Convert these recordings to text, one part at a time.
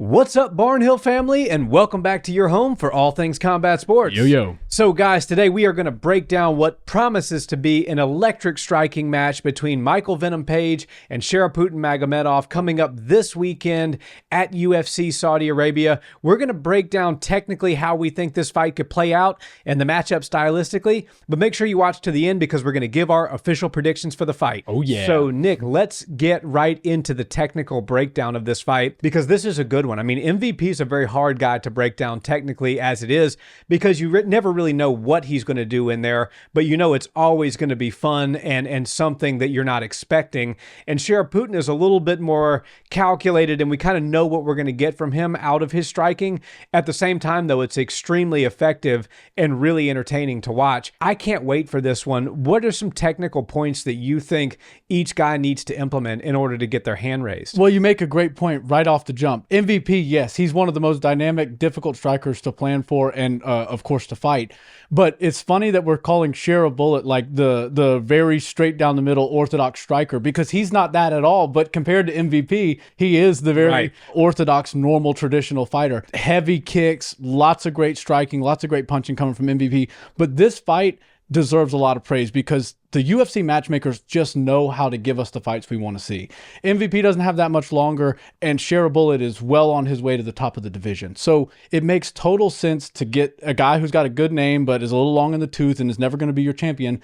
What's up, Barnhill family, and welcome back to your home for all things combat sports. Yo. So, guys, today we are going to break down what promises to be an electric striking match between Michael Venom Page and Sharaputdin Magomedov coming up this weekend at UFC Saudi Arabia. We're going to break down technically how we think this fight could play out and the matchup stylistically, but make sure you watch to the end because we're going to give our official predictions for the fight. Oh, yeah. So, Nick, let's get right into the technical breakdown of this fight because this is a good one. I mean, MVP is a very hard guy to break down technically as it is because you never really know what he's going to do in there, but you know it's always going to be fun and something that you're not expecting. And Sharaputdin is a little bit more calculated, and we kind of know what we're going to get from him out of his striking. At the same time, though, it's extremely effective and really entertaining to watch. I can't wait for this one. What are some technical points that you think each guy needs to implement in order to get their hand raised? Well, you make a great point right off the jump. MVP, yes, he's one of the most dynamic, difficult strikers to plan for and, of course, to fight. But it's funny that we're calling Shara Bullet like the very straight down the middle orthodox striker because he's not that at all. But compared to MVP, he is the very orthodox, normal, traditional fighter. Heavy kicks, lots of great striking, lots of great punching coming from MVP. But this fight deserves a lot of praise because the UFC matchmakers just know how to give us the fights we want to see. MVP doesn't have that much longer, and Shara Bullet is well on his way to the top of the division. So it makes total sense to get a guy who's got a good name but is a little long in the tooth and is never going to be your champion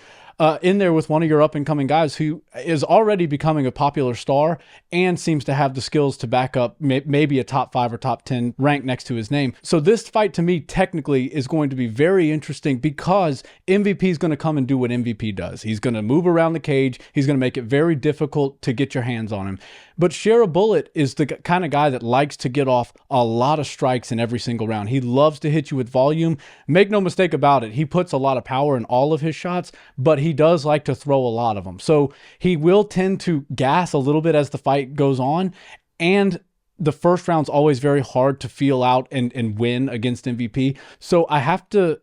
in there with one of your up-and-coming guys who is already becoming a popular star and seems to have the skills to back up maybe a top 5 or top 10 rank next to his name. So this fight, to me, technically is going to be very interesting because MVP is going to come and do what MVP does. He's going to move around the cage. He's going to make it very difficult to get your hands on him. But Shara Bullet is the kind of guy that likes to get off a lot of strikes in every single round. He loves to hit you with volume. Make no mistake about it. He puts a lot of power in all of his shots, but he does like to throw a lot of them. So he will tend to gas a little bit as the fight goes on. And the first round's always very hard to feel out and win against MVP. So I have to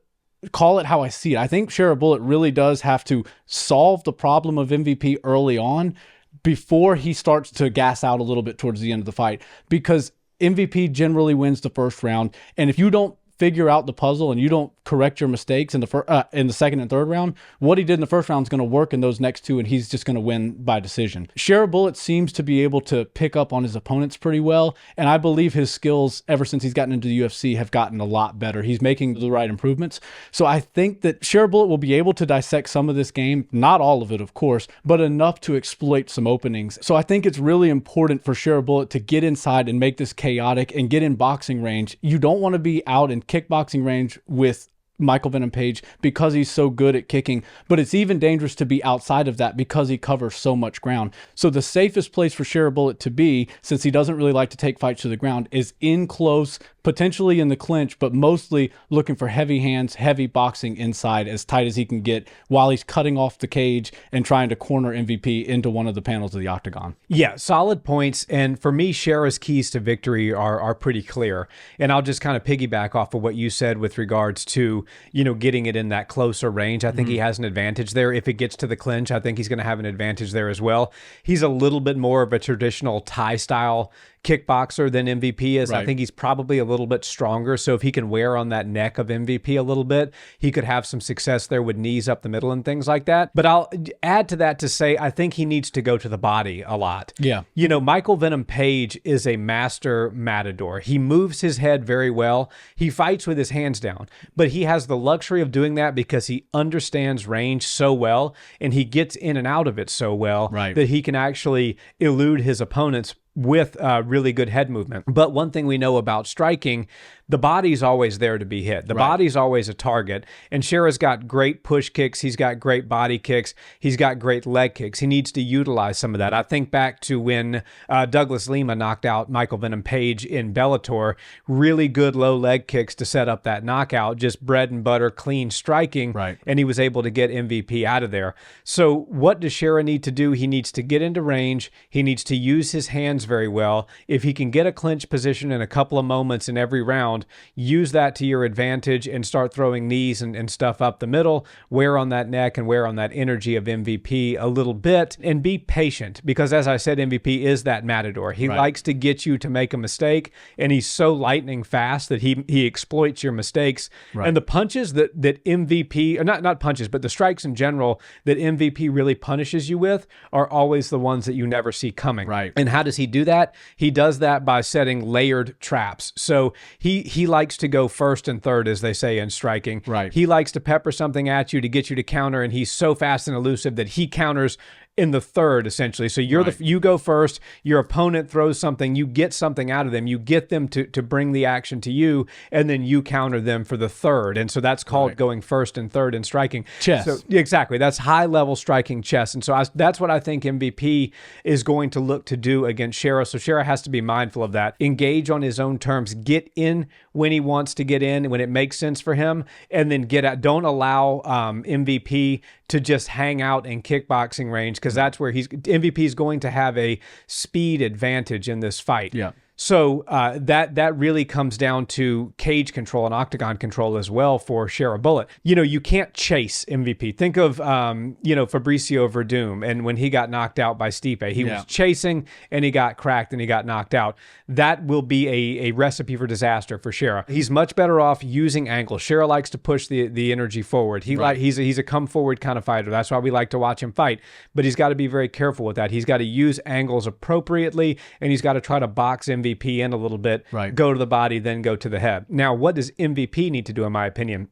call it how I see it. I think Shara Bullet really does have to solve the problem of MVP early on before he starts to gas out a little bit towards the end of the fight, because MVP generally wins the first round. And if you don't figure out the puzzle and you don't correct your mistakes in the second and third round, what he did in the first round is going to work in those next two, and he's just going to win by decision. Shara Bullet seems to be able to pick up on his opponents pretty well, and I believe his skills ever since he's gotten into the UFC have gotten a lot better. He's making the right improvements. So I think that Shara Bullet will be able to dissect some of this game, not all of it, of course, but enough to exploit some openings. So I think it's really important for Shara Bullet to get inside and make this chaotic and get in boxing range. You don't want to be out in kickboxing range with Michael Venom Page because he's so good at kicking, but it's even dangerous to be outside of that because he covers so much ground. So the safest place for Shara Bullet to be, since he doesn't really like to take fights to the ground, is in close, potentially in the clinch, but mostly looking for heavy hands, heavy boxing inside as tight as he can get while he's cutting off the cage and trying to corner MVP into one of the panels of the octagon. Yeah, solid points. And for me, Shara's keys to victory are pretty clear. And I'll just kind of piggyback off of what you said with regards to, you know, getting it in that closer range. I think he has an advantage there. If it gets to the clinch, I think he's going to have an advantage there as well. He's a little bit more of a traditional Thai style kickboxer than MVP is. Right. I think he's probably a little bit stronger. So if he can wear on that neck of MVP a little bit, he could have some success there with knees up the middle and things like that. But I'll add to that to say, I think he needs to go to the body a lot. Yeah. You know, Michael Venom Page is a master matador. He moves his head very well. He fights with his hands down, but he has the luxury of doing that because he understands range so well and he gets in and out of it so well that he can actually elude his opponents with really good head movement. But one thing we know about striking, the body's always there to be hit. The body's always a target. And Shara's got great push kicks. He's got great body kicks. He's got great leg kicks. He needs to utilize some of that. I think back to when Douglas Lima knocked out Michael Venom Page in Bellator. Really good low leg kicks to set up that knockout. Just bread and butter, clean striking. And he was able to get MVP out of there. So what does Shara need to do? He needs to get into range. He needs to use his hands very well. If he can get a clinch position in a couple of moments in every round, ground, use that to your advantage, and start throwing knees and stuff up the middle, wear on that neck and wear on that energy of MVP a little bit, and be patient, because as I said, MVP is that matador. He likes to get you to make a mistake, and he's so lightning fast that he exploits your mistakes. And the punches that MVP, or not punches, but the strikes in general that MVP really punishes you with are always the ones that you never see coming. And how does he do that? He does that by setting layered traps. So he likes to go first and third, as they say in striking. He likes to pepper something at you to get you to counter, and he's so fast and elusive that he counters in the third, essentially. So you go first, your opponent throws something, you get something out of them, you get them to bring the action to you, and then you counter them for the third. And so that's called going first and third in striking. Chess. So, exactly. That's high-level striking chess. And so that's what I think MVP is going to look to do against Shara. So Shara has to be mindful of that. Engage on his own terms. Get in when he wants to get in, when it makes sense for him, and then get out. Don't allow MVP to just hang out in kickboxing range, because that's where MVP is going to have a speed advantage in this fight. So that really comes down to cage control and octagon control as well for Shara Bullet. You can't chase MVP. Think of Fabricio Verdum, and when he got knocked out by Stipe, he was chasing and he got cracked and he got knocked out. That will be a recipe for disaster for Shara. He's much better off using angles. Shara likes to push the energy forward. He's a come forward kind of fighter. That's why we like to watch him fight. But he's got to be very careful with that. He's got to use angles appropriately, and he's got to try to box MVP in a little bit, go to the body, then go to the head. Now, what does MVP need to do, in my opinion?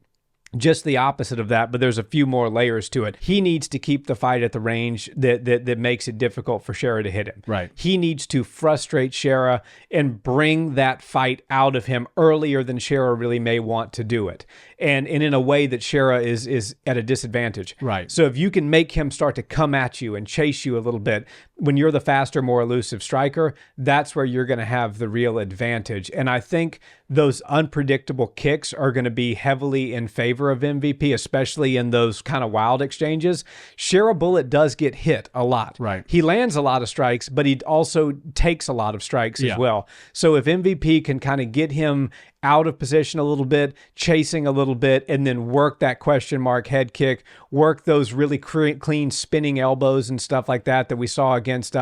Just the opposite of that, but there's a few more layers to it. He needs to keep the fight at the range that makes it difficult for Shara to hit him. He needs to frustrate Shara and bring that fight out of him earlier than Shara really may want to do it. And in a way that Shara is at a disadvantage. So if you can make him start to come at you and chase you a little bit, when you're the faster, more elusive striker, that's where you're going to have the real advantage. And I think those unpredictable kicks are going to be heavily in favor of MVP, especially in those kind of wild exchanges. Shara Bullet does get hit a lot. He lands a lot of strikes, but he also takes a lot of strikes as well. So if MVP can kind of get him out of position a little bit, chasing a little bit, and then work that question mark head kick, work those really clean spinning elbows and stuff like that we saw against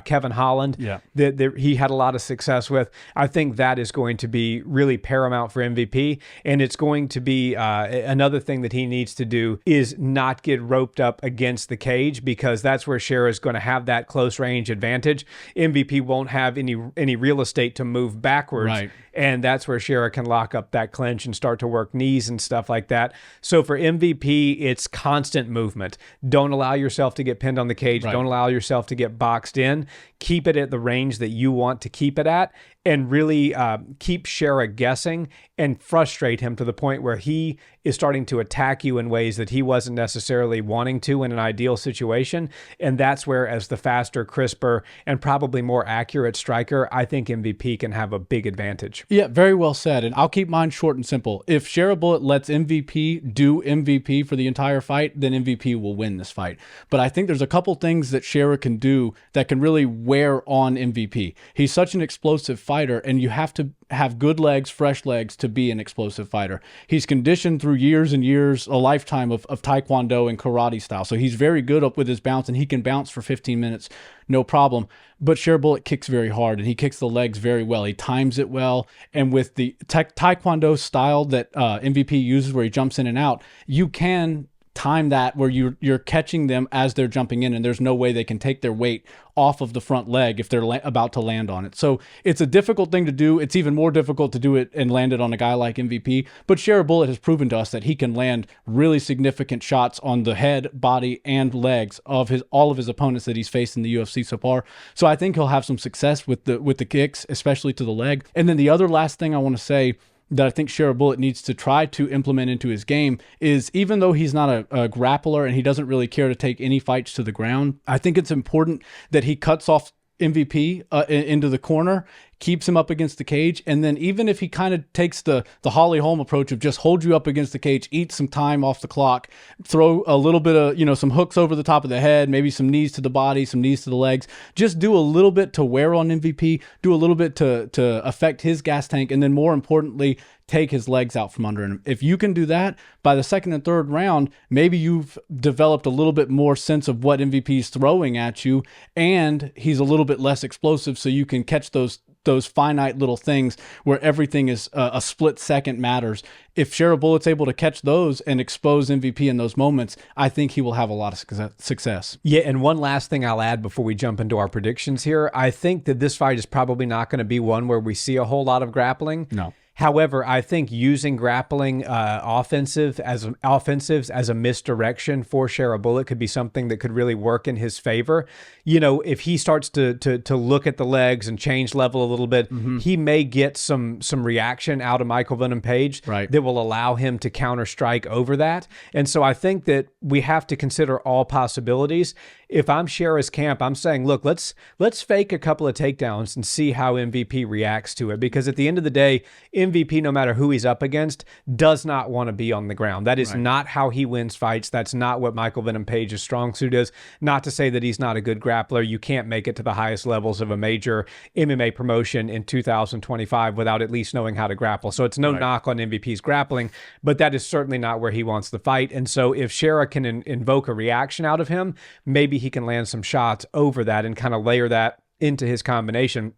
Kevin Holland, that he had a lot of success with. I think that is going to be really paramount for MVP, and it's going to be another thing that he needs to do is not get roped up against the cage, because that's where Shara is going to have that close range advantage. MVP won't have any real estate to move backwards, and that's where Shara can lock up that clinch and start to work knees and stuff like that. So for MVP, it's constant movement. Don't allow yourself to get pinned on the cage. Don't allow yourself to get boxed in. Keep it at the range that you want to keep it at, and really keep Shara guessing and frustrate him to the point where he is starting to attack you in ways that he wasn't necessarily wanting to in an ideal situation. And that's where, as the faster, crisper, and probably more accurate striker, I think MVP can have a big advantage. Yeah, very well said. And I'll keep mine short and simple. If Shara Bullet lets MVP do MVP for the entire fight, then MVP will win this fight. But I think there's a couple things that Shara can do that can really wear on MVP. He's such an explosive fighter, and you have to have good legs, fresh legs, to be an explosive fighter. He's conditioned through years and years, a lifetime of Taekwondo and karate style. So he's very good up with his bounce, and he can bounce for 15 minutes, no problem. But Shara Bullet kicks very hard, and he kicks the legs very well. He times it well. And with the Taekwondo style that MVP uses, where he jumps in and out, you can time that where you're catching them as they're jumping in, and there's no way they can take their weight off of the front leg if they're about to land on it. So it's a difficult thing to do. It's even more difficult to do it and land it on a guy like MVP. But Shara Bullet has proven to us that he can land really significant shots on the head, body, and legs of all of his opponents that he's faced in the UFC so far. So I think he'll have some success with the kicks, especially to the leg. And then the other last thing I want to say that I think Shara Bullet needs to try to implement into his game is, even though he's not a grappler and he doesn't really care to take any fights to the ground, I think it's important that he cuts off MVP into the corner, keeps him up against the cage. And then even if he kind of takes the Holly Holm approach of just hold you up against the cage, eat some time off the clock, throw a little bit of, some hooks over the top of the head, maybe some knees to the body, some knees to the legs, just do a little bit to wear on MVP, do a little bit to affect his gas tank, and then more importantly, take his legs out from under him. If you can do that, by the second and third round, maybe you've developed a little bit more sense of what MVP is throwing at you, and he's a little bit less explosive, so you can catch those finite little things where everything is a split second matters. If Shara Bullet's able to catch those and expose MVP in those moments, I think he will have a lot of success. Yeah, and one last thing I'll add before we jump into our predictions here. I think that this fight is probably not going to be one where we see a whole lot of grappling. No. However, I think using grappling offensives as a misdirection for Shara Bullet could be something that could really work in his favor. If he starts to look at the legs and change level a little bit, he may get some reaction out of Michael Venom Page that will allow him to counter strike over that. And so I think that we have to consider all possibilities. If I'm Shara's camp, I'm saying, look, let's fake a couple of takedowns and see how MVP reacts to it. Because at the end of the day, MVP, no matter who he's up against, does not want to be on the ground. That is not how he wins fights. That's not what Michael Venom Page's strong suit is. Not to say that he's not a good grappler. You can't make it to the highest levels of a major MMA promotion in 2025 without at least knowing how to grapple. So it's no knock on MVP's grappling, but that is certainly not where he wants to fight. And so if Shara can invoke a reaction out of him, maybe he can land some shots over that and kind of layer that into his combination,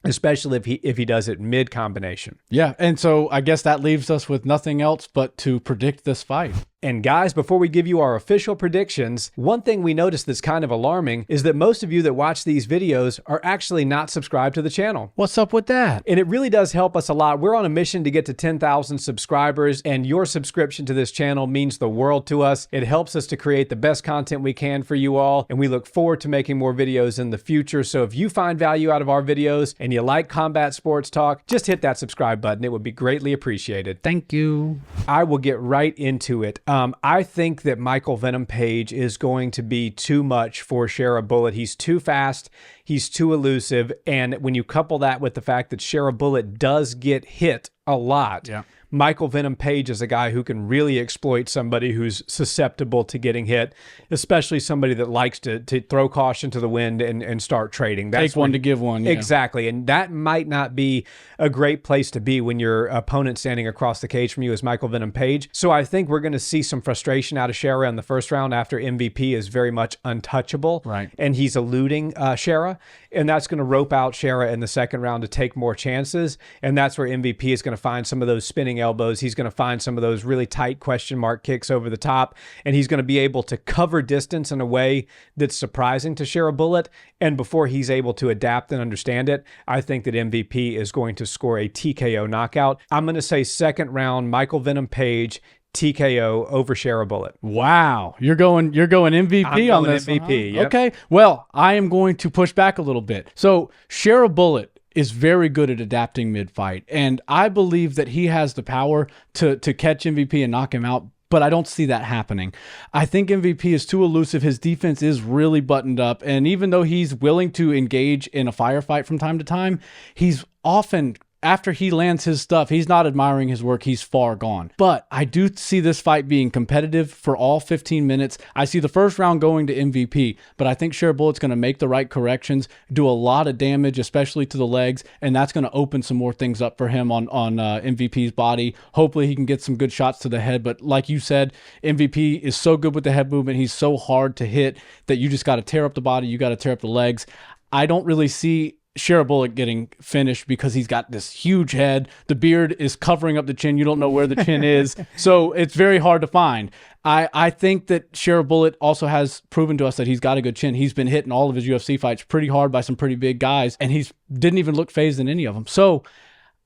especially if he does it mid-combination. Yeah, and so I guess that leaves us with nothing else but to predict this fight. And guys, before we give you our official predictions, one thing we noticed that's kind of alarming is that most of you that watch these videos are actually not subscribed to the channel. What's up with that? And it really does help us a lot. We're on a mission to get to 10,000 subscribers, and your subscription to this channel means the world to us. It helps us to create the best content we can for you all, and we look forward to making more videos in the future. So if you find value out of our videos and you like combat sports talk, just hit that subscribe button. It would be greatly appreciated. Thank you. I will get right into it. I think that Michael Venom Page is going to be too much for Shara Bullet. He's too fast. He's too elusive. And when you couple that with the fact that Shara Bullet does get hit a lot, Michael Venom Page is a guy who can really exploit somebody who's susceptible to getting hit, especially somebody that likes to throw caution to the wind and start trading. Take one to give one. Yeah. Exactly. And that might not be a great place to be when your opponent standing across the cage from you is Michael Venom Page. So I think we're going to see some frustration out of Shara in the first round after MVP is very much untouchable. And he's eluding Shara. And that's going to rope out Shara in the second round to take more chances. And that's where MVP is going to find some of those spinning elbows. He's going to find some of those really tight question mark kicks over the top. And he's going to be able to cover distance in a way that's surprising to Shara Bullet. And before he's able to adapt and understand it, I think that MVP is going to score a TKO knockout. I'm going to say second round, Michael Venom Page, TKO over Shara Bullet. Wow. You're going MVP on this MVP, one, huh? Okay. Well, I am going to push back a little bit. So Shara Bullet is very good at adapting mid-fight, and I believe that he has the power to catch MVP and knock him out, but I don't see that happening. I think MVP is too elusive. His defense is really buttoned up, and even though he's willing to engage in a firefight from time to time, he's often, after he lands his stuff, he's not admiring his work. He's far gone. But I do see this fight being competitive for all 15 minutes. I see the first round going to MVP, but I think Shara Bullet's going to make the right corrections, do a lot of damage, especially to the legs, and that's going to open some more things up for him on MVP's body. Hopefully he can get some good shots to the head, but like you said, MVP is so good with the head movement. He's so hard to hit that you just got to tear up the body. You got to tear up the legs. I don't really see Shara Bullet getting finished because he's got this huge head. The beard is covering up the chin. You don't know where the chin is. So it's very hard to find. I think that Shara Bullet also has proven to us that he's got a good chin. He's been hitting all of his UFC fights pretty hard by some pretty big guys, and he's didn't even look phased in any of them. So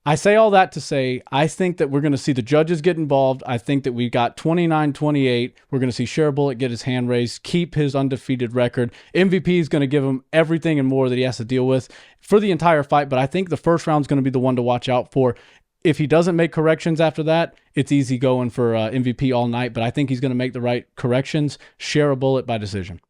I say all that to say, I think that we're going to see the judges get involved. I think that we got 29-28. We're going to see Shara Bullet get his hand raised, keep his undefeated record. MVP is going to give him everything and more that he has to deal with for the entire fight, but I think the first round is going to be the one to watch out for. If he doesn't make corrections after that, it's easy going for MVP all night, but I think he's going to make the right corrections. Shara Bullet by decision.